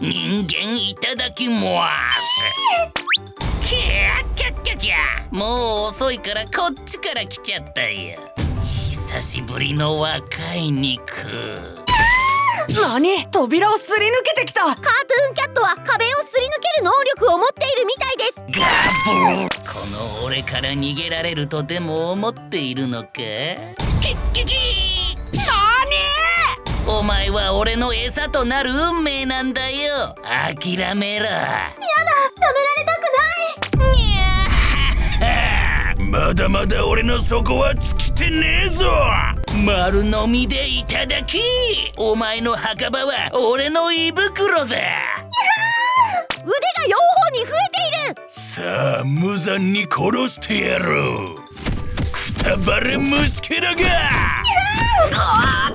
人間いただきますキャッキャッキャッキャ。もう遅いからこっちから来ちゃったよ。久しぶりの若い肉。何？扉をすり抜けてきた。カートゥーンキャットは壁をすり抜ける能力を持っているみたいです。ガブー。この俺から逃げられるとでも思っているのか？キッキキ何？お前は俺の餌となる運命なんだよ。諦めろ。やだ、止められたくない。にゃーまだまだ俺の底は尽きてねえぞ。丸飲みでいただき。お前の墓場は俺の胃袋だ。腕が4本に増えている。さあ無残に殺してやろう。くたばれ虫けらが。